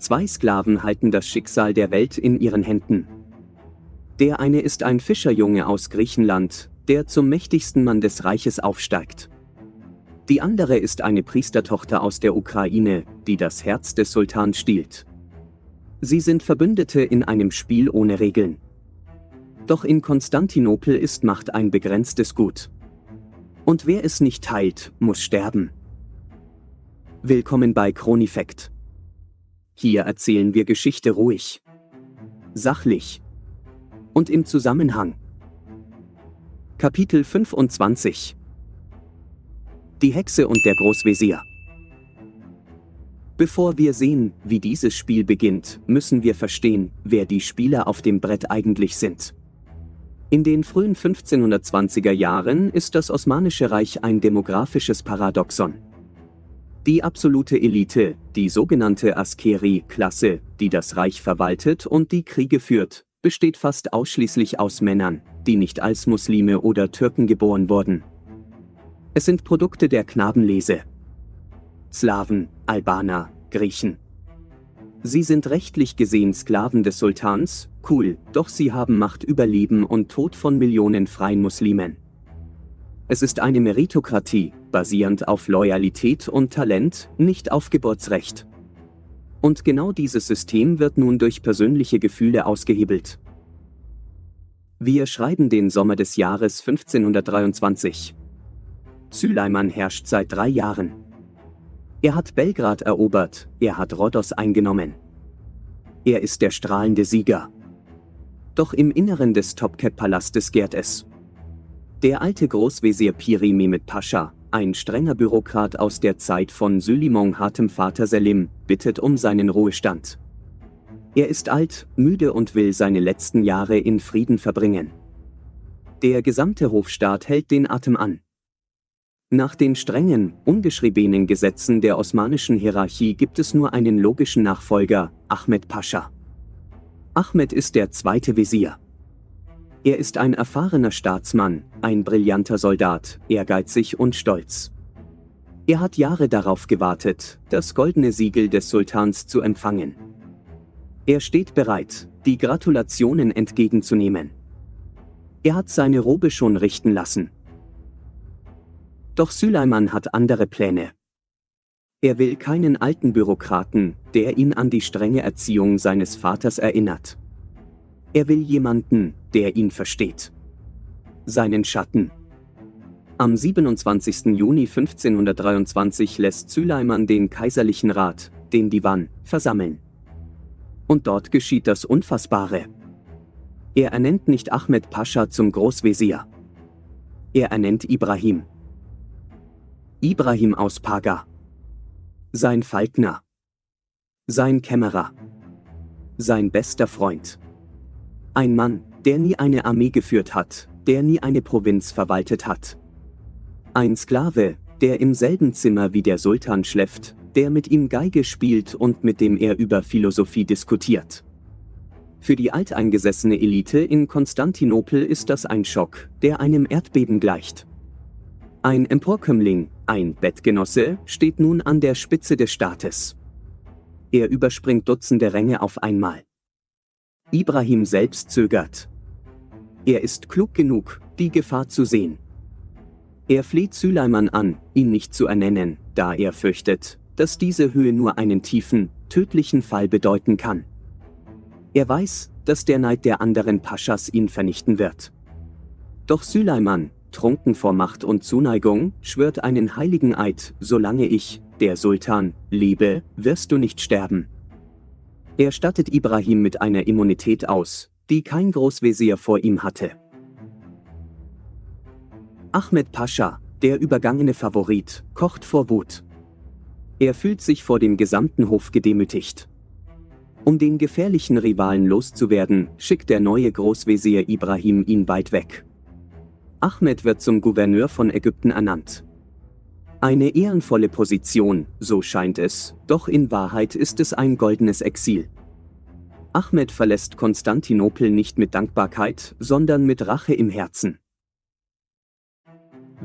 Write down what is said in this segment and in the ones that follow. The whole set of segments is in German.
Zwei Sklaven halten das Schicksal der Welt in ihren Händen. Der eine ist ein Fischerjunge aus Griechenland, der zum mächtigsten Mann des Reiches aufsteigt. Die andere ist eine Priestertochter aus der Ukraine, die das Herz des Sultans stiehlt. Sie sind Verbündete in einem Spiel ohne Regeln. Doch in Konstantinopel ist Macht ein begrenztes Gut. Und wer es nicht teilt, muss sterben. Willkommen bei Chronifekt. Hier erzählen wir Geschichte ruhig, sachlich und im Zusammenhang. Kapitel 25: Die Hexe und der Großvezier. Bevor wir sehen, wie dieses Spiel beginnt, müssen wir verstehen, wer die Spieler auf dem Brett eigentlich sind. In den frühen 1520er Jahren ist das Osmanische Reich ein demografisches Paradoxon. Die absolute Elite, die sogenannte Askeri-Klasse, die das Reich verwaltet und die Kriege führt, besteht fast ausschließlich aus Männern, die nicht als Muslime oder Türken geboren wurden. Es sind Produkte der Knabenlese. Slawen, Albaner, Griechen. Sie sind rechtlich gesehen Sklaven des Sultans, cool, doch sie haben Macht über Leben und Tod von Millionen freien Muslimen. Es ist eine Meritokratie, basierend auf Loyalität und Talent, nicht auf Geburtsrecht. Und genau dieses System wird nun durch persönliche Gefühle ausgehebelt. Wir schreiben den Sommer des Jahres 1523. Süleyman herrscht seit 3 Jahren. Er hat Belgrad erobert, er hat Rhodos eingenommen. Er ist der strahlende Sieger. Doch im Inneren des Topkap-Palastes gärt es. Der alte Großvezier Piri Mehmed Pascha, ein strenger Bürokrat aus der Zeit von Süleyman Hatem Vater Selim, bittet um seinen Ruhestand. Er ist alt, müde und will seine letzten Jahre in Frieden verbringen. Der gesamte Hofstaat hält den Atem an. Nach den strengen, ungeschriebenen Gesetzen der osmanischen Hierarchie gibt es nur einen logischen Nachfolger, Ahmed Pascha. Ahmed ist der zweite Vezier. Er ist ein erfahrener Staatsmann, ein brillanter Soldat, ehrgeizig und stolz. Er hat Jahre darauf gewartet, das goldene Siegel des Sultans zu empfangen. Er steht bereit, die Gratulationen entgegenzunehmen. Er hat seine Robe schon richten lassen. Doch Süleyman hat andere Pläne. Er will keinen alten Bürokraten, der ihn an die strenge Erziehung seines Vaters erinnert. Er will jemanden, der ihn versteht. Seinen Schatten. Am 27. Juni 1523 lässt Süleyman den Kaiserlichen Rat, den Divan, versammeln. Und dort geschieht das Unfassbare. Er ernennt nicht Ahmed Pascha zum Großvezier. Er ernennt Ibrahim. Ibrahim aus Paga. Sein Falkner. Sein Kämmerer. Sein bester Freund. Ein Mann, der nie eine Armee geführt hat, der nie eine Provinz verwaltet hat. Ein Sklave, der im selben Zimmer wie der Sultan schläft, der mit ihm Geige spielt und mit dem er über Philosophie diskutiert. Für die alteingesessene Elite in Konstantinopel ist das ein Schock, der einem Erdbeben gleicht. Ein Emporkömmling, ein Bettgenosse, steht nun an der Spitze des Staates. Er überspringt Dutzende Ränge auf einmal. Ibrahim selbst zögert. Er ist klug genug, die Gefahr zu sehen. Er fleht Süleyman an, ihn nicht zu ernennen, da er fürchtet, dass diese Höhe nur einen tiefen, tödlichen Fall bedeuten kann. Er weiß, dass der Neid der anderen Paschas ihn vernichten wird. Doch Süleyman, trunken vor Macht und Zuneigung, schwört einen heiligen Eid: Solange ich, der Sultan, lebe, wirst du nicht sterben. Er stattet Ibrahim mit einer Immunität aus, die kein Großvezier vor ihm hatte. Ahmed Pascha, der übergangene Favorit, kocht vor Wut. Er fühlt sich vor dem gesamten Hof gedemütigt. Um den gefährlichen Rivalen loszuwerden, schickt der neue Großvezier Ibrahim ihn weit weg. Ahmed wird zum Gouverneur von Ägypten ernannt. Eine ehrenvolle Position, so scheint es, doch in Wahrheit ist es ein goldenes Exil. Ahmed verlässt Konstantinopel nicht mit Dankbarkeit, sondern mit Rache im Herzen.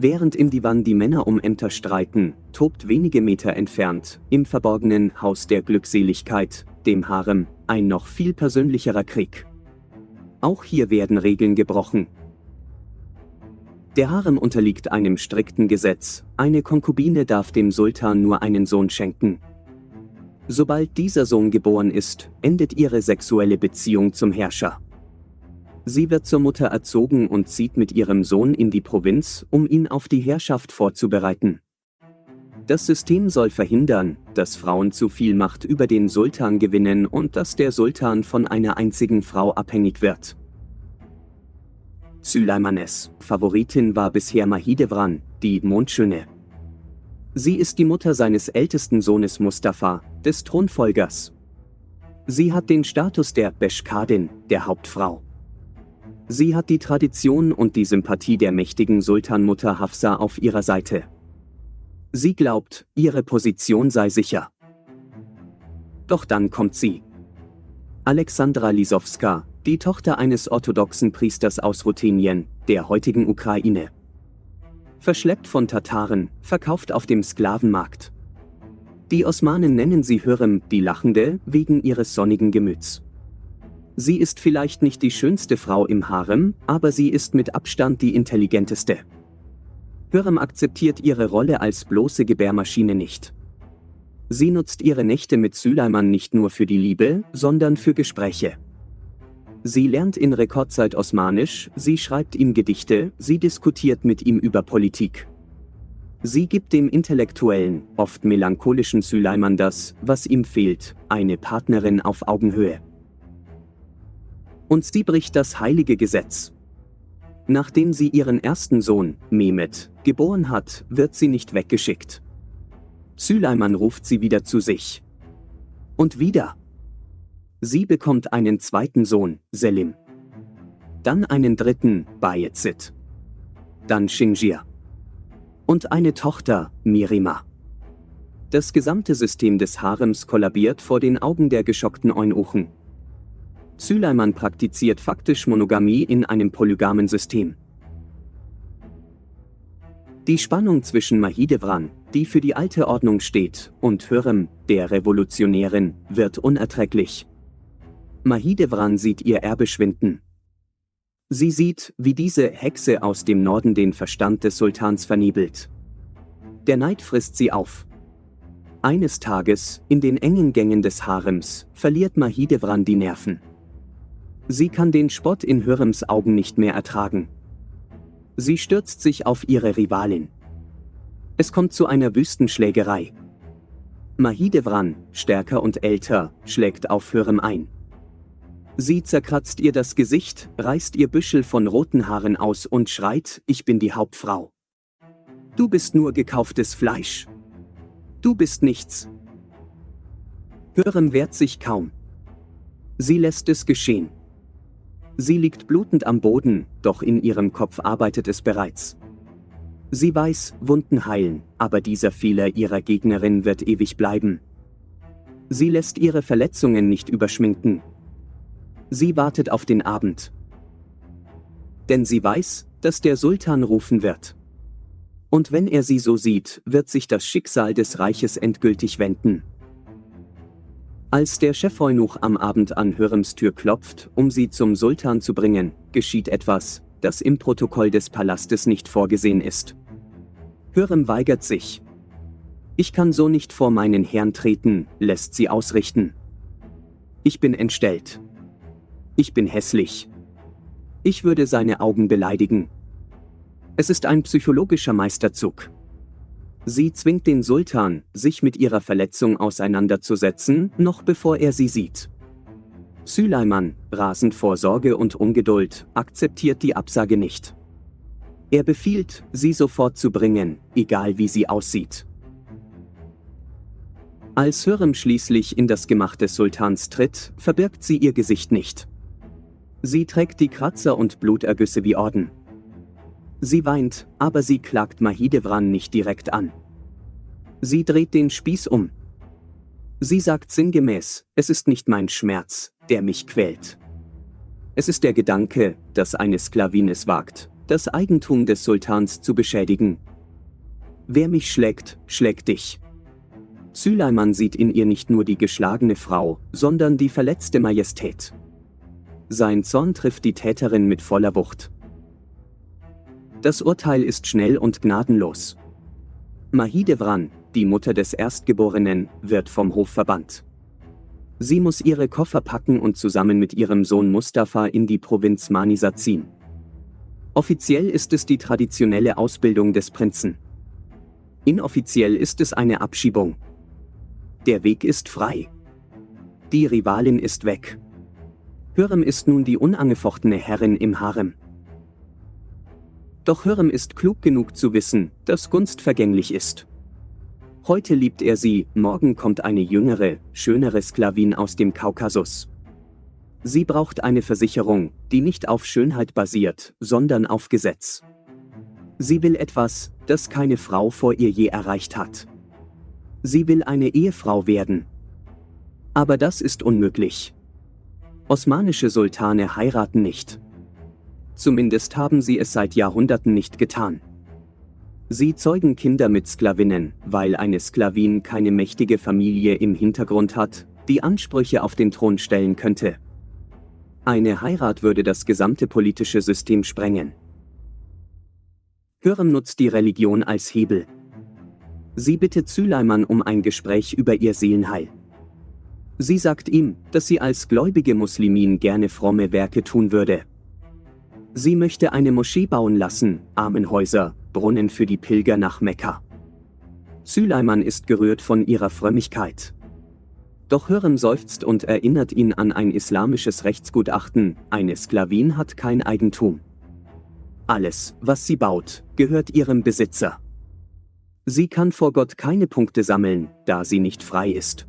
Während im Divan die Männer um Ämter streiten, tobt wenige Meter entfernt, im verborgenen Haus der Glückseligkeit, dem Harem, ein noch viel persönlicherer Krieg. Auch hier werden Regeln gebrochen. Der Harem unterliegt einem strikten Gesetz, eine Konkubine darf dem Sultan nur einen Sohn schenken. Sobald dieser Sohn geboren ist, endet ihre sexuelle Beziehung zum Herrscher. Sie wird zur Mutter erzogen und zieht mit ihrem Sohn in die Provinz, um ihn auf die Herrschaft vorzubereiten. Das System soll verhindern, dass Frauen zu viel Macht über den Sultan gewinnen und dass der Sultan von einer einzigen Frau abhängig wird. Süleymanes Favoritin war bisher Mahidevran, die Mondschöne. Sie ist die Mutter seines ältesten Sohnes Mustafa, des Thronfolgers. Sie hat den Status der Beschkadin, der Hauptfrau. Sie hat die Tradition und die Sympathie der mächtigen Sultanmutter Hafsa auf ihrer Seite. Sie glaubt, ihre Position sei sicher. Doch dann kommt sie. Alexandra Lisowska, die Tochter eines orthodoxen Priesters aus Ruthenien, der heutigen Ukraine. Verschleppt von Tataren, verkauft auf dem Sklavenmarkt. Die Osmanen nennen sie Hürrem, die Lachende, wegen ihres sonnigen Gemüts. Sie ist vielleicht nicht die schönste Frau im Harem, aber sie ist mit Abstand die intelligenteste. Hürrem akzeptiert ihre Rolle als bloße Gebärmaschine nicht. Sie nutzt ihre Nächte mit Süleyman nicht nur für die Liebe, sondern für Gespräche. Sie lernt in Rekordzeit Osmanisch, sie schreibt ihm Gedichte, sie diskutiert mit ihm über Politik. Sie gibt dem intellektuellen, oft melancholischen Süleyman das, was ihm fehlt, eine Partnerin auf Augenhöhe. Und sie bricht das heilige Gesetz. Nachdem sie ihren ersten Sohn, Mehmet, geboren hat, wird sie nicht weggeschickt. Süleyman ruft sie wieder zu sich. Und wieder. Sie bekommt einen zweiten Sohn, Selim. Dann einen dritten, Bayezid. Dann Şinjir. Und eine Tochter, Mirima. Das gesamte System des Harems kollabiert vor den Augen der geschockten Eunuchen. Süleyman praktiziert faktisch Monogamie in einem polygamen System. Die Spannung zwischen Mahidevran, die für die alte Ordnung steht, und Hürrem, der Revolutionärin, wird unerträglich. Mahidevran sieht ihr Erbe schwinden. Sie sieht, wie diese Hexe aus dem Norden den Verstand des Sultans vernebelt. Der Neid frisst sie auf. Eines Tages, in den engen Gängen des Harems, verliert Mahidevran die Nerven. Sie kann den Spott in Hürrems Augen nicht mehr ertragen. Sie stürzt sich auf ihre Rivalin. Es kommt zu einer Wüstenschlägerei. Mahidevran, stärker und älter, schlägt auf Hürrem ein. Sie zerkratzt ihr das Gesicht, reißt ihr Büschel von roten Haaren aus und schreit: Ich bin die Hauptfrau. Du bist nur gekauftes Fleisch. Du bist nichts. Hürrem wehrt sich kaum. Sie lässt es geschehen. Sie liegt blutend am Boden, doch in ihrem Kopf arbeitet es bereits. Sie weiß, Wunden heilen, aber dieser Fehler ihrer Gegnerin wird ewig bleiben. Sie lässt ihre Verletzungen nicht überschminken. Sie wartet auf den Abend. Denn sie weiß, dass der Sultan rufen wird. Und wenn er sie so sieht, wird sich das Schicksal des Reiches endgültig wenden. Als der Chefeunuch am Abend an Hürrems Tür klopft, um sie zum Sultan zu bringen, geschieht etwas, das im Protokoll des Palastes nicht vorgesehen ist. Hürrem weigert sich. Ich kann so nicht vor meinen Herrn treten, lässt sie ausrichten. Ich bin entstellt. Ich bin hässlich. Ich würde seine Augen beleidigen. Es ist ein psychologischer Meisterzug. Sie zwingt den Sultan, sich mit ihrer Verletzung auseinanderzusetzen, noch bevor er sie sieht. Süleyman, rasend vor Sorge und Ungeduld, akzeptiert die Absage nicht. Er befiehlt, sie sofort zu bringen, egal wie sie aussieht. Als Hürrem schließlich in das Gemach des Sultans tritt, verbirgt sie ihr Gesicht nicht. Sie trägt die Kratzer und Blutergüsse wie Orden. Sie weint, aber sie klagt Mahidevran nicht direkt an. Sie dreht den Spieß um. Sie sagt sinngemäß: Es ist nicht mein Schmerz, der mich quält. Es ist der Gedanke, dass eine Sklavin es wagt, das Eigentum des Sultans zu beschädigen. Wer mich schlägt, schlägt dich. Süleyman sieht in ihr nicht nur die geschlagene Frau, sondern die verletzte Majestät. Sein Zorn trifft die Täterin mit voller Wucht. Das Urteil ist schnell und gnadenlos. Mahidevran, die Mutter des Erstgeborenen, wird vom Hof verbannt. Sie muss ihre Koffer packen und zusammen mit ihrem Sohn Mustafa in die Provinz Manisa ziehen. Offiziell ist es die traditionelle Ausbildung des Prinzen. Inoffiziell ist es eine Abschiebung. Der Weg ist frei. Die Rivalin ist weg. Hürrem ist nun die unangefochtene Herrin im Harem. Doch Hürrem ist klug genug zu wissen, dass Gunst vergänglich ist. Heute liebt er sie, morgen kommt eine jüngere, schönere Sklavin aus dem Kaukasus. Sie braucht eine Versicherung, die nicht auf Schönheit basiert, sondern auf Gesetz. Sie will etwas, das keine Frau vor ihr je erreicht hat. Sie will eine Ehefrau werden. Aber das ist unmöglich. Osmanische Sultane heiraten nicht. Zumindest haben sie es seit Jahrhunderten nicht getan. Sie zeugen Kinder mit Sklavinnen, weil eine Sklavin keine mächtige Familie im Hintergrund hat, die Ansprüche auf den Thron stellen könnte. Eine Heirat würde das gesamte politische System sprengen. Hürrem nutzt die Religion als Hebel. Sie bittet Süleyman um ein Gespräch über ihr Seelenheil. Sie sagt ihm, dass sie als gläubige Muslimin gerne fromme Werke tun würde. Sie möchte eine Moschee bauen lassen, Armenhäuser, Brunnen für die Pilger nach Mekka. Süleyman ist gerührt von ihrer Frömmigkeit. Doch Hürrem seufzt und erinnert ihn an ein islamisches Rechtsgutachten: Eine Sklavin hat kein Eigentum. Alles, was sie baut, gehört ihrem Besitzer. Sie kann vor Gott keine Punkte sammeln, da sie nicht frei ist.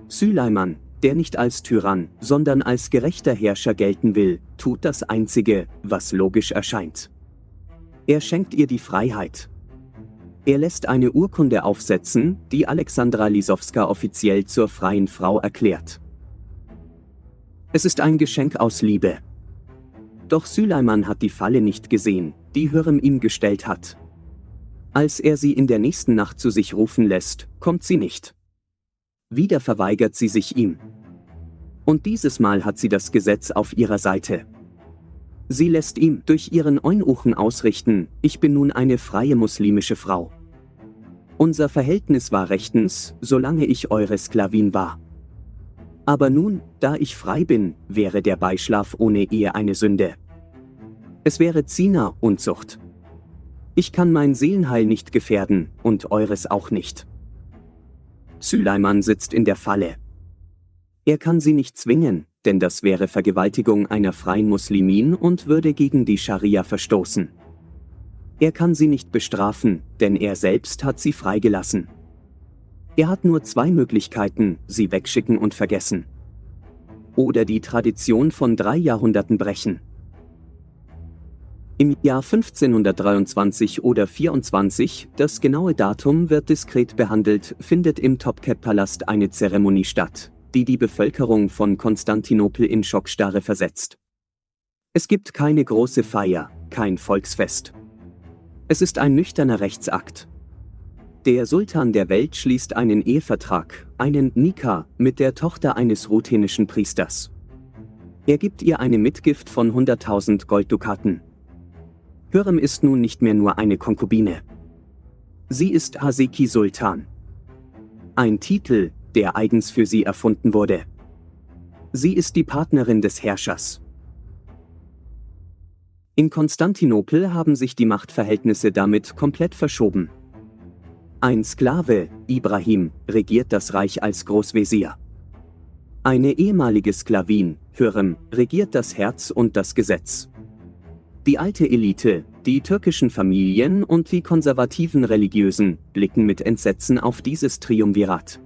Süleyman, der nicht als Tyrann, sondern als gerechter Herrscher gelten will, tut das Einzige, was logisch erscheint. Er schenkt ihr die Freiheit. Er lässt eine Urkunde aufsetzen, die Alexandra Lisowska offiziell zur freien Frau erklärt. Es ist ein Geschenk aus Liebe. Doch Süleyman hat die Falle nicht gesehen, die Hürrem ihm gestellt hat. Als er sie in der nächsten Nacht zu sich rufen lässt, kommt sie nicht. Wieder verweigert sie sich ihm. Und dieses Mal hat sie das Gesetz auf ihrer Seite. Sie lässt ihm durch ihren Eunuchen ausrichten: Ich bin nun eine freie muslimische Frau. Unser Verhältnis war rechtens, solange ich eure Sklavin war. Aber nun, da ich frei bin, wäre der Beischlaf ohne Ehe eine Sünde. Es wäre Zina, Unzucht. Ich kann mein Seelenheil nicht gefährden, und eures auch nicht. Süleyman sitzt in der Falle. Er kann sie nicht zwingen, denn das wäre Vergewaltigung einer freien Muslimin und würde gegen die Scharia verstoßen. Er kann sie nicht bestrafen, denn er selbst hat sie freigelassen. Er hat nur zwei Möglichkeiten: sie wegschicken und vergessen. Oder die Tradition von 3 Jahrhunderten brechen. Im Jahr 1523 oder 24, das genaue Datum wird diskret behandelt, findet im Topkapı-Palast eine Zeremonie statt, die die Bevölkerung von Konstantinopel in Schockstarre versetzt. Es gibt keine große Feier, kein Volksfest. Es ist ein nüchterner Rechtsakt. Der Sultan der Welt schließt einen Ehevertrag, einen Nikah, mit der Tochter eines ruthenischen Priesters. Er gibt ihr eine Mitgift von 100.000 Golddukaten. Hürrem ist nun nicht mehr nur eine Konkubine. Sie ist Haseki Sultan. Ein Titel, der eigens für sie erfunden wurde. Sie ist die Partnerin des Herrschers. In Konstantinopel haben sich die Machtverhältnisse damit komplett verschoben. Ein Sklave, Ibrahim, regiert das Reich als Großwesir. Eine ehemalige Sklavin, Hürrem, regiert das Herz und das Gesetz. Die alte Elite, die türkischen Familien und die konservativen Religiösen blicken mit Entsetzen auf dieses Triumvirat.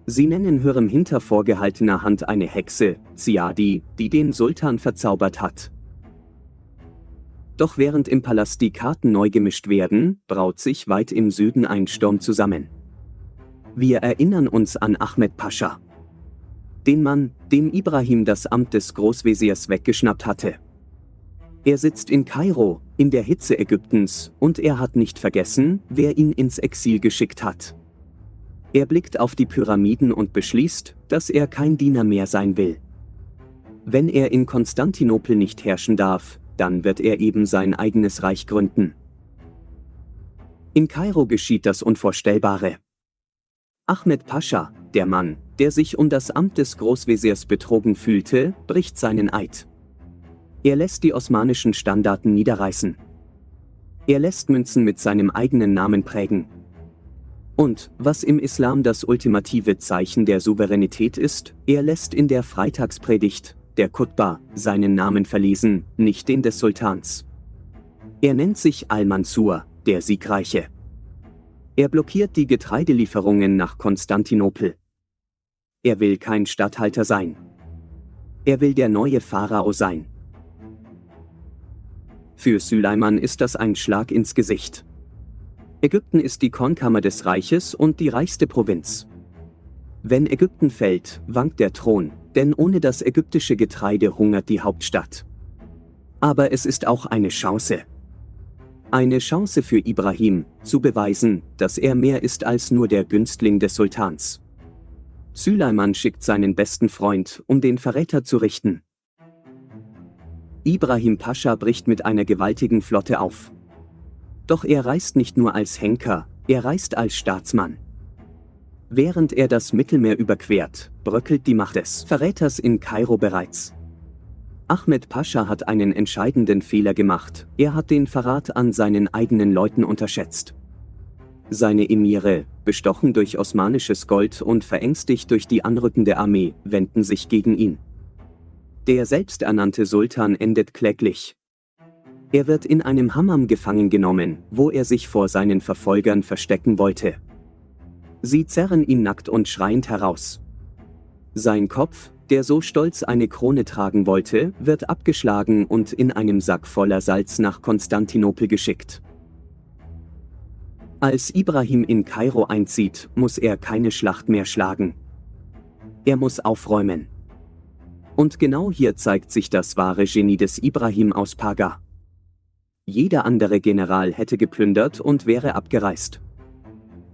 Sie nennen Hürrem hinter vorgehaltener Hand eine Hexe, Ziadi, die den Sultan verzaubert hat. Doch während im Palast die Karten neu gemischt werden, braut sich weit im Süden ein Sturm zusammen. Wir erinnern uns an Ahmed Pascha. Den Mann, dem Ibrahim das Amt des Großwesirs weggeschnappt hatte. Er sitzt in Kairo, in der Hitze Ägyptens, und er hat nicht vergessen, wer ihn ins Exil geschickt hat. Er blickt auf die Pyramiden und beschließt, dass er kein Diener mehr sein will. Wenn er in Konstantinopel nicht herrschen darf, dann wird er eben sein eigenes Reich gründen. In Kairo geschieht das Unvorstellbare. Ahmed Pascha, der Mann, der sich um das Amt des Großveziers betrogen fühlte, bricht seinen Eid. Er lässt die osmanischen Standarten niederreißen. Er lässt Münzen mit seinem eigenen Namen prägen. Und, was im Islam das ultimative Zeichen der Souveränität ist, er lässt in der Freitagspredigt, der Khutbah, seinen Namen verlesen, nicht den des Sultans. Er nennt sich Al-Mansur, der Siegreiche. Er blockiert die Getreidelieferungen nach Konstantinopel. Er will kein Statthalter sein. Er will der neue Pharao sein. Für Süleyman ist das ein Schlag ins Gesicht. Ägypten ist die Kornkammer des Reiches und die reichste Provinz. Wenn Ägypten fällt, wankt der Thron, denn ohne das ägyptische Getreide hungert die Hauptstadt. Aber es ist auch eine Chance. Eine Chance für Ibrahim, zu beweisen, dass er mehr ist als nur der Günstling des Sultans. Süleyman schickt seinen besten Freund, um den Verräter zu richten. Ibrahim Pascha bricht mit einer gewaltigen Flotte auf. Doch er reist nicht nur als Henker, er reist als Staatsmann. Während er das Mittelmeer überquert, bröckelt die Macht des Verräters in Kairo bereits. Ahmed Pascha hat einen entscheidenden Fehler gemacht, er hat den Verrat an seinen eigenen Leuten unterschätzt. Seine Emire, bestochen durch osmanisches Gold und verängstigt durch die anrückende Armee, wenden sich gegen ihn. Der selbsternannte Sultan endet kläglich. Er wird in einem Hammam gefangen genommen, wo er sich vor seinen Verfolgern verstecken wollte. Sie zerren ihn nackt und schreiend heraus. Sein Kopf, der so stolz eine Krone tragen wollte, wird abgeschlagen und in einem Sack voller Salz nach Konstantinopel geschickt. Als Ibrahim in Kairo einzieht, muss er keine Schlacht mehr schlagen. Er muss aufräumen. Und genau hier zeigt sich das wahre Genie des Ibrahim aus Paga. Jeder andere General hätte geplündert und wäre abgereist.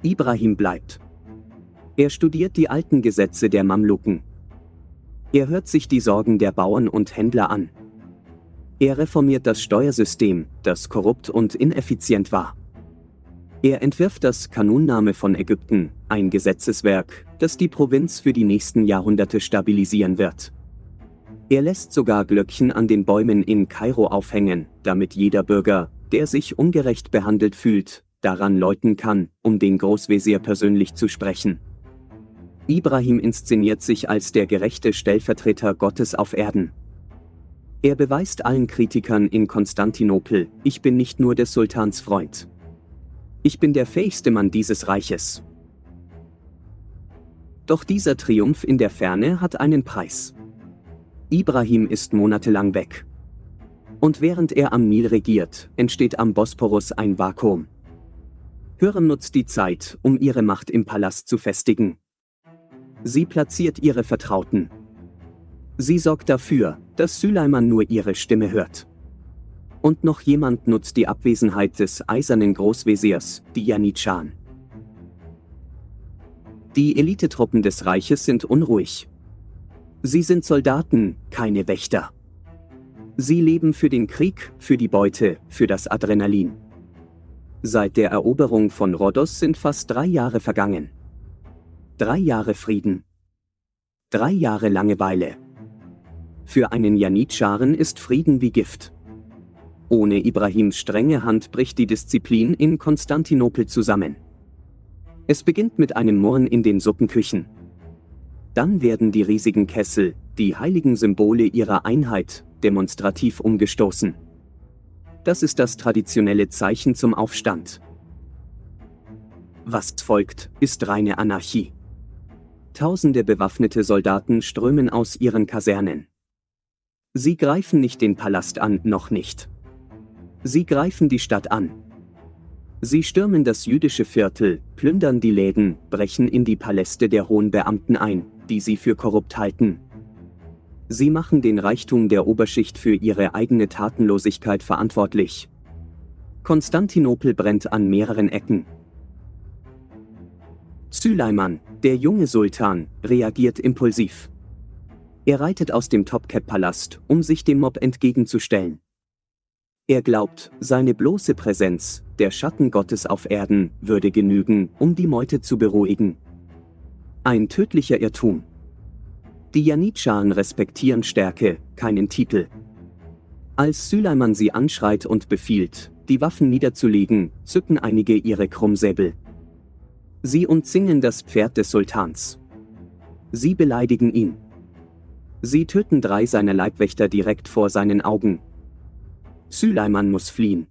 Ibrahim bleibt. Er studiert die alten Gesetze der Mamluken. Er hört sich die Sorgen der Bauern und Händler an. Er reformiert das Steuersystem, das korrupt und ineffizient war. Er entwirft das Kanunname von Ägypten, ein Gesetzeswerk, das die Provinz für die nächsten Jahrhunderte stabilisieren wird. Er lässt sogar Glöckchen an den Bäumen in Kairo aufhängen, damit jeder Bürger, der sich ungerecht behandelt fühlt, daran läuten kann, um den Großvezier persönlich zu sprechen. Ibrahim inszeniert sich als der gerechte Stellvertreter Gottes auf Erden. Er beweist allen Kritikern in Konstantinopel, ich bin nicht nur des Sultans Freund. Ich bin der fähigste Mann dieses Reiches. Doch dieser Triumph in der Ferne hat einen Preis. Ibrahim ist monatelang weg. Und während er am Nil regiert, entsteht am Bosporus ein Vakuum. Hürrem nutzt die Zeit, um ihre Macht im Palast zu festigen. Sie platziert ihre Vertrauten. Sie sorgt dafür, dass Süleyman nur ihre Stimme hört. Und noch jemand nutzt die Abwesenheit des eisernen Großveziers, die Janitscharen. Die Elitetruppen des Reiches sind unruhig. Sie sind Soldaten, keine Wächter. Sie leben für den Krieg, für die Beute, für das Adrenalin. Seit der Eroberung von Rhodos sind fast 3 Jahre vergangen. 3 Jahre Frieden. 3 Jahre Langeweile. Für einen Janitscharen ist Frieden wie Gift. Ohne Ibrahims strenge Hand bricht die Disziplin in Konstantinopel zusammen. Es beginnt mit einem Murren in den Suppenküchen. Dann werden die riesigen Kessel, die heiligen Symbole ihrer Einheit, demonstrativ umgestoßen. Das ist das traditionelle Zeichen zum Aufstand. Was folgt, ist reine Anarchie. Tausende bewaffnete Soldaten strömen aus ihren Kasernen. Sie greifen nicht den Palast an, noch nicht. Sie greifen die Stadt an. Sie stürmen das jüdische Viertel, plündern die Läden, brechen in die Paläste der hohen Beamten ein, die sie für korrupt halten. Sie machen den Reichtum der Oberschicht für ihre eigene Tatenlosigkeit verantwortlich. Konstantinopel brennt an mehreren Ecken. Süleyman, der junge Sultan, reagiert impulsiv. Er reitet aus dem Topkap-Palast, um sich dem Mob entgegenzustellen. Er glaubt, seine bloße Präsenz, der Schatten Gottes auf Erden, würde genügen, um die Meute zu beruhigen. Ein tödlicher Irrtum. Die Janitscharen respektieren Stärke, keinen Titel. Als Süleyman sie anschreit und befiehlt, die Waffen niederzulegen, zücken einige ihre Krummsäbel. Sie umzingeln das Pferd des Sultans. Sie beleidigen ihn. Sie töten 3 seiner Leibwächter direkt vor seinen Augen. Süleyman muss fliehen.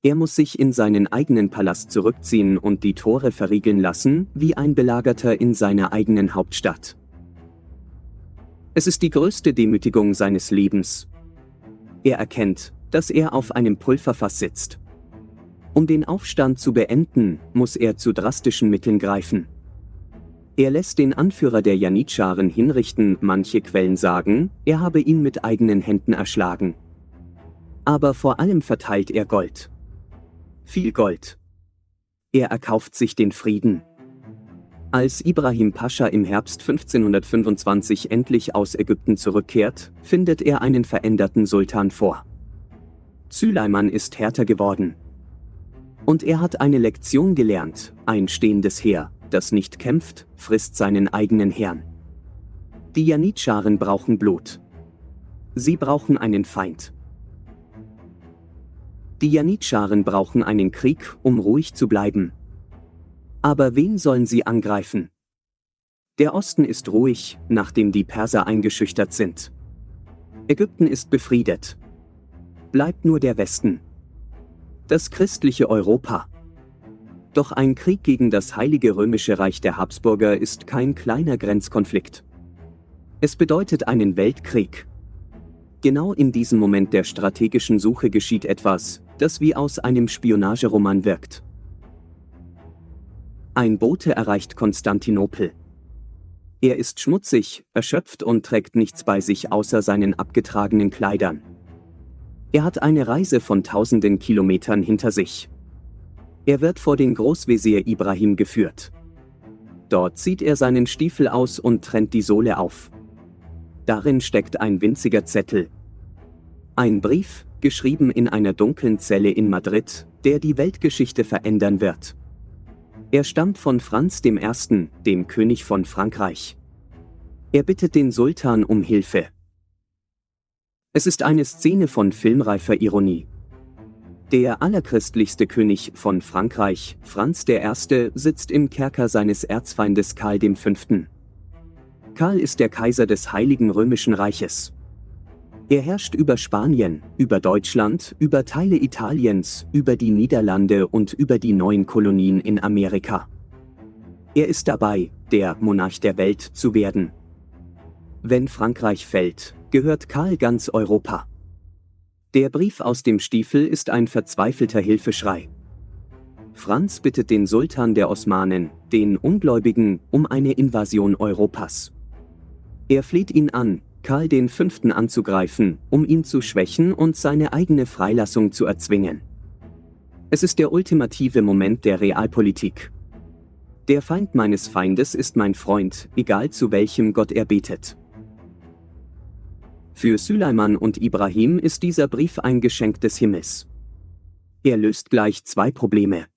Er muss sich in seinen eigenen Palast zurückziehen und die Tore verriegeln lassen, wie ein Belagerter in seiner eigenen Hauptstadt. Es ist die größte Demütigung seines Lebens. Er erkennt, dass er auf einem Pulverfass sitzt. Um den Aufstand zu beenden, muss er zu drastischen Mitteln greifen. Er lässt den Anführer der Janitscharen hinrichten, manche Quellen sagen, er habe ihn mit eigenen Händen erschlagen. Aber vor allem verteilt er Gold. Viel Gold. Er erkauft sich den Frieden. Als Ibrahim Pascha im Herbst 1525 endlich aus Ägypten zurückkehrt, findet er einen veränderten Sultan vor. Süleyman ist härter geworden. Und er hat eine Lektion gelernt: ein stehendes Heer, das nicht kämpft, frisst seinen eigenen Herrn. Die Janitscharen brauchen Blut. Sie brauchen einen Feind. Die Janitscharen brauchen einen Krieg, um ruhig zu bleiben. Aber wen sollen sie angreifen? Der Osten ist ruhig, nachdem die Perser eingeschüchtert sind. Ägypten ist befriedet. Bleibt nur der Westen. Das christliche Europa. Doch ein Krieg gegen das Heilige Römische Reich der Habsburger ist kein kleiner Grenzkonflikt. Es bedeutet einen Weltkrieg. Genau in diesem Moment der strategischen Suche geschieht etwas, das wie aus einem Spionageroman wirkt. Ein Bote erreicht Konstantinopel. Er ist schmutzig, erschöpft und trägt nichts bei sich außer seinen abgetragenen Kleidern. Er hat eine Reise von tausenden Kilometern hinter sich. Er wird vor den Großvezier Ibrahim geführt. Dort zieht er seinen Stiefel aus und trennt die Sohle auf. Darin steckt ein winziger Zettel. Ein Brief, geschrieben in einer dunklen Zelle in Madrid, der die Weltgeschichte verändern wird. Er stammt von Franz I., dem König von Frankreich. Er bittet den Sultan um Hilfe. Es ist eine Szene von filmreifer Ironie. Der allerchristlichste König von Frankreich, Franz I., sitzt im Kerker seines Erzfeindes Karl V. Karl ist der Kaiser des Heiligen Römischen Reiches. Er herrscht über Spanien, über Deutschland, über Teile Italiens, über die Niederlande und über die neuen Kolonien in Amerika. Er ist dabei, der Monarch der Welt zu werden. Wenn Frankreich fällt, gehört Karl ganz Europa. Der Brief aus dem Stiefel ist ein verzweifelter Hilfeschrei. Franz bittet den Sultan der Osmanen, den Ungläubigen, um eine Invasion Europas. Er fleht ihn an, Karl V. anzugreifen, um ihn zu schwächen und seine eigene Freilassung zu erzwingen. Es ist der ultimative Moment der Realpolitik. Der Feind meines Feindes ist mein Freund, egal zu welchem Gott er betet. Für Süleyman und Ibrahim ist dieser Brief ein Geschenk des Himmels. Er löst gleich 2 Probleme.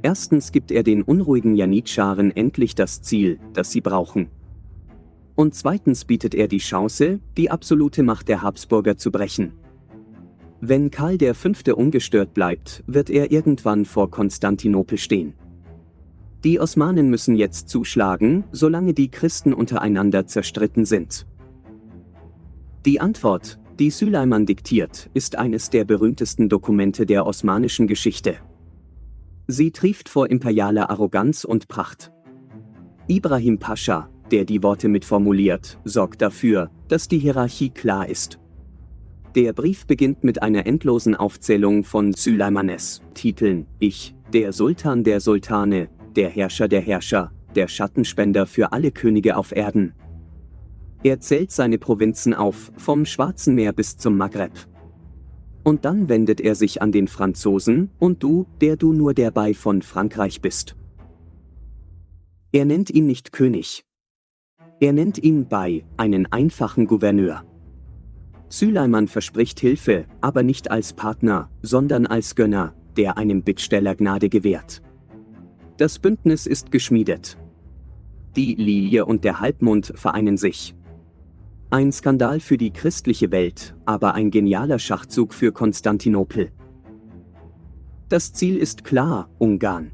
Erstens gibt er den unruhigen Janitscharen endlich das Ziel, das sie brauchen. Und zweitens bietet er die Chance, die absolute Macht der Habsburger zu brechen. Wenn Karl V. ungestört bleibt, wird er irgendwann vor Konstantinopel stehen. Die Osmanen müssen jetzt zuschlagen, solange die Christen untereinander zerstritten sind. Die Antwort, die Süleyman diktiert, ist eines der berühmtesten Dokumente der osmanischen Geschichte. Sie trieft vor imperialer Arroganz und Pracht. Ibrahim Pascha, der die Worte mitformuliert, sorgt dafür, dass die Hierarchie klar ist. Der Brief beginnt mit einer endlosen Aufzählung von Süleymanes Titeln: Ich, der Sultan der Sultane, der Herrscher der Herrscher, der Schattenspender für alle Könige auf Erden. Er zählt seine Provinzen auf, vom Schwarzen Meer bis zum Maghreb. Und dann wendet er sich an den Franzosen: Und du, der du nur der Bei von Frankreich bist. Er nennt ihn nicht König. Er nennt ihn bei einen einfachen Gouverneur. Süleyman verspricht Hilfe, aber nicht als Partner, sondern als Gönner, der einem Bittsteller Gnade gewährt. Das Bündnis ist geschmiedet. Die Lilie und der Halbmond vereinen sich. Ein Skandal für die christliche Welt, aber ein genialer Schachzug für Konstantinopel. Das Ziel ist klar, Ungarn.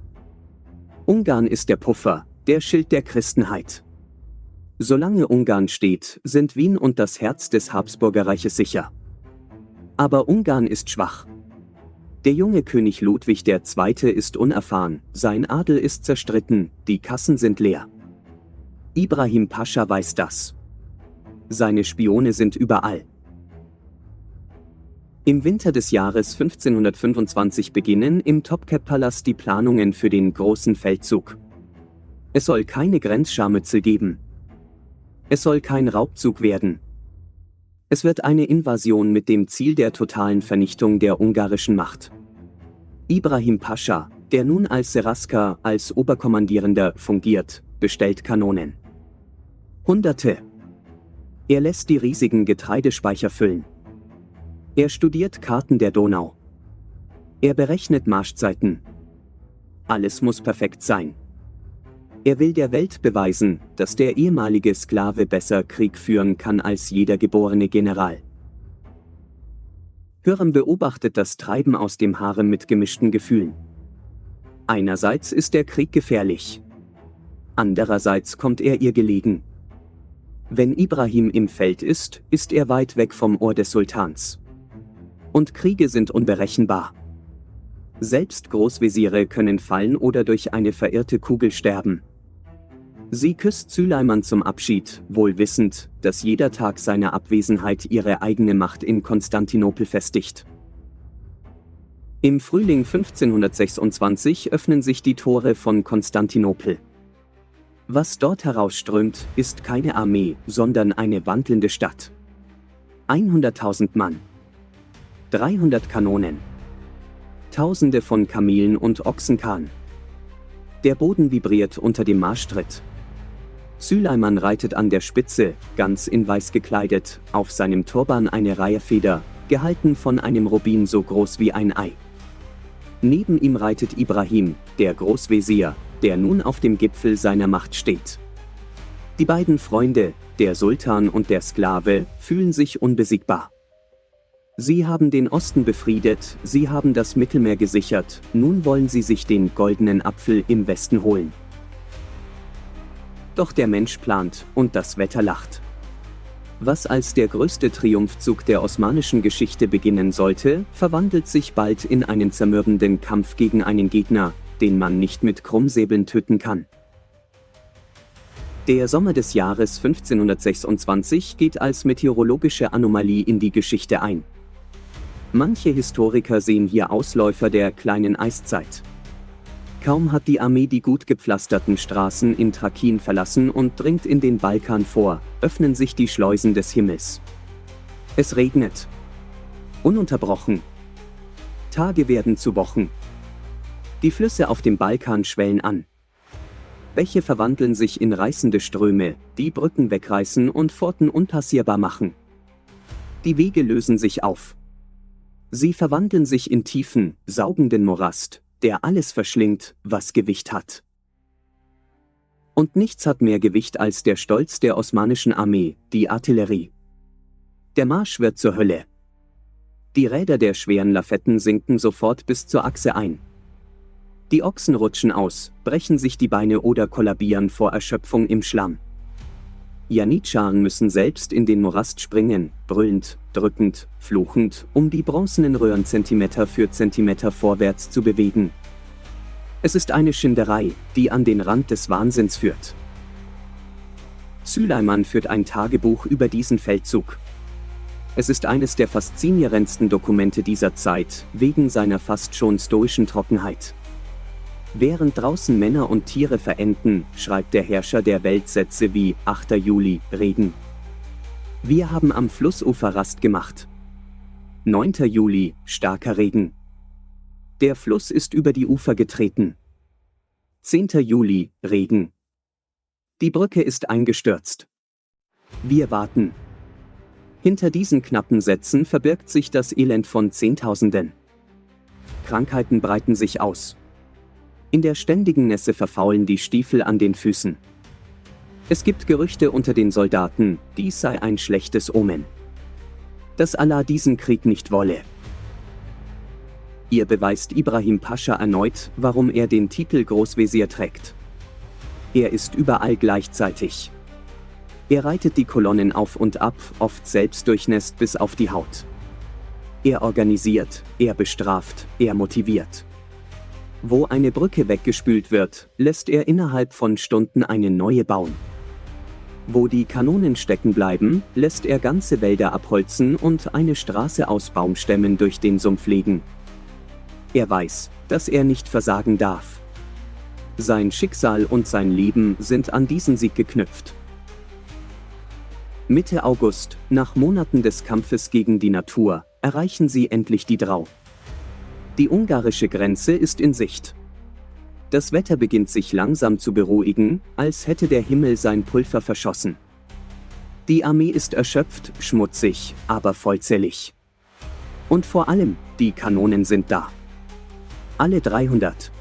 Ungarn ist der Puffer, der Schild der Christenheit. Solange Ungarn steht, sind Wien und das Herz des Habsburgerreiches sicher. Aber Ungarn ist schwach. Der junge König Ludwig II. Ist unerfahren, sein Adel ist zerstritten, die Kassen sind leer. Ibrahim Pascha weiß das. Seine Spione sind überall. Im Winter des Jahres 1525 beginnen im Topkapi-Palast die Planungen für den großen Feldzug. Es soll keine Grenzscharmützel geben. Es soll kein Raubzug werden. Es wird eine Invasion mit dem Ziel der totalen Vernichtung der ungarischen Macht. Ibrahim Pascha, der nun als Serasker, als Oberkommandierender fungiert, bestellt Kanonen. Hunderte. Er lässt die riesigen Getreidespeicher füllen. Er studiert Karten der Donau. Er berechnet Marschzeiten. Alles muss perfekt sein. Er will der Welt beweisen, dass der ehemalige Sklave besser Krieg führen kann als jeder geborene General. Hürrem beobachtet das Treiben aus dem Harem mit gemischten Gefühlen. Einerseits ist der Krieg gefährlich. Andererseits kommt er ihr gelegen. Wenn Ibrahim im Feld ist, ist er weit weg vom Ohr des Sultans. Und Kriege sind unberechenbar. Selbst Großwesire können fallen oder durch eine verirrte Kugel sterben. Sie küsst Süleyman zum Abschied, wohl wissend, dass jeder Tag seiner Abwesenheit ihre eigene Macht in Konstantinopel festigt. Im Frühling 1526 öffnen sich die Tore von Konstantinopel. Was dort herausströmt, ist keine Armee, sondern eine wandelnde Stadt. 100.000 Mann. 300 Kanonen. Tausende von Kamelen und Ochsenkahn. Der Boden vibriert unter dem Marschtritt. Süleyman reitet an der Spitze, ganz in weiß gekleidet, auf seinem Turban eine Reiherfeder, gehalten von einem Rubin so groß wie ein Ei. Neben ihm reitet Ibrahim, der Großwesir, der nun auf dem Gipfel seiner Macht steht. Die beiden Freunde, der Sultan und der Sklave, fühlen sich unbesiegbar. Sie haben den Osten befriedet, sie haben das Mittelmeer gesichert, nun wollen sie sich den goldenen Apfel im Westen holen. Doch der Mensch plant und das Wetter lacht. Was als der größte Triumphzug der osmanischen Geschichte beginnen sollte, verwandelt sich bald in einen zermürbenden Kampf gegen einen Gegner, den man nicht mit Krummsäbeln töten kann. Der Sommer des Jahres 1526 geht als meteorologische Anomalie in die Geschichte ein. Manche Historiker sehen hier Ausläufer der kleinen Eiszeit. Kaum hat die Armee die gut gepflasterten Straßen in Thrakien verlassen und dringt in den Balkan vor, öffnen sich die Schleusen des Himmels. Es regnet. Ununterbrochen. Tage werden zu Wochen. Die Flüsse auf dem Balkan schwellen an. Bäche verwandeln sich in reißende Ströme, die Brücken wegreißen und Pforten unpassierbar machen. Die Wege lösen sich auf. Sie verwandeln sich in tiefen, saugenden Morast, der alles verschlingt, was Gewicht hat. Und nichts hat mehr Gewicht als der Stolz der osmanischen Armee, die Artillerie. Der Marsch wird zur Hölle. Die Räder der schweren Lafetten sinken sofort bis zur Achse ein. Die Ochsen rutschen aus, brechen sich die Beine oder kollabieren vor Erschöpfung im Schlamm. Janitscharen müssen selbst in den Morast springen, brüllend, drückend, fluchend, um die bronzenen Röhren Zentimeter für Zentimeter vorwärts zu bewegen. Es ist eine Schinderei, die an den Rand des Wahnsinns führt. Süleyman führt ein Tagebuch über diesen Feldzug. Es ist eines der faszinierendsten Dokumente dieser Zeit, wegen seiner fast schon stoischen Trockenheit. Während draußen Männer und Tiere verenden, schreibt der Herrscher der Welt Sätze wie 8. Juli, Regen. Wir haben am Flussufer Rast gemacht. 9. Juli, starker Regen. Der Fluss ist über die Ufer getreten. 10. Juli, Regen. Die Brücke ist eingestürzt. Wir warten. Hinter diesen knappen Sätzen verbirgt sich das Elend von Zehntausenden. Krankheiten breiten sich aus. In der ständigen Nässe verfaulen die Stiefel an den Füßen. Es gibt Gerüchte unter den Soldaten, dies sei ein schlechtes Omen. Dass Allah diesen Krieg nicht wolle. Ihr beweist Ibrahim Pascha erneut, warum er den Titel Großvezier trägt. Er ist überall gleichzeitig. Er reitet die Kolonnen auf und ab, oft selbst durchnässt bis auf die Haut. Er organisiert, er bestraft, er motiviert. Wo eine Brücke weggespült wird, lässt er innerhalb von Stunden eine neue bauen. Wo die Kanonen stecken bleiben, lässt er ganze Wälder abholzen und eine Straße aus Baumstämmen durch den Sumpf legen. Er weiß, dass er nicht versagen darf. Sein Schicksal und sein Leben sind an diesen Sieg geknüpft. Mitte August, nach Monaten des Kampfes gegen die Natur, erreichen sie endlich die Drau. Die ungarische Grenze ist in Sicht. Das Wetter beginnt sich langsam zu beruhigen, als hätte der Himmel sein Pulver verschossen. Die Armee ist erschöpft, schmutzig, aber vollzählig. Und vor allem, die Kanonen sind da. Alle 300.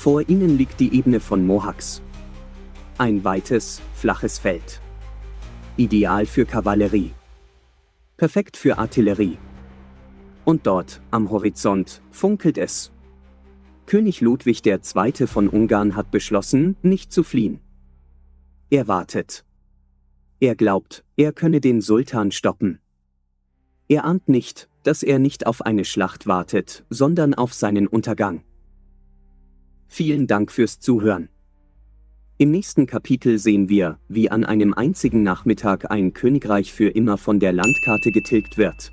Vor ihnen liegt die Ebene von Mohacs. Ein weites, flaches Feld. Ideal für Kavallerie. Perfekt für Artillerie. Und dort, am Horizont, funkelt es. König Ludwig II. Von Ungarn hat beschlossen, nicht zu fliehen. Er wartet. Er glaubt, er könne den Sultan stoppen. Er ahnt nicht, dass er nicht auf eine Schlacht wartet, sondern auf seinen Untergang. Vielen Dank fürs Zuhören. Im nächsten Kapitel sehen wir, wie an einem einzigen Nachmittag ein Königreich für immer von der Landkarte getilgt wird.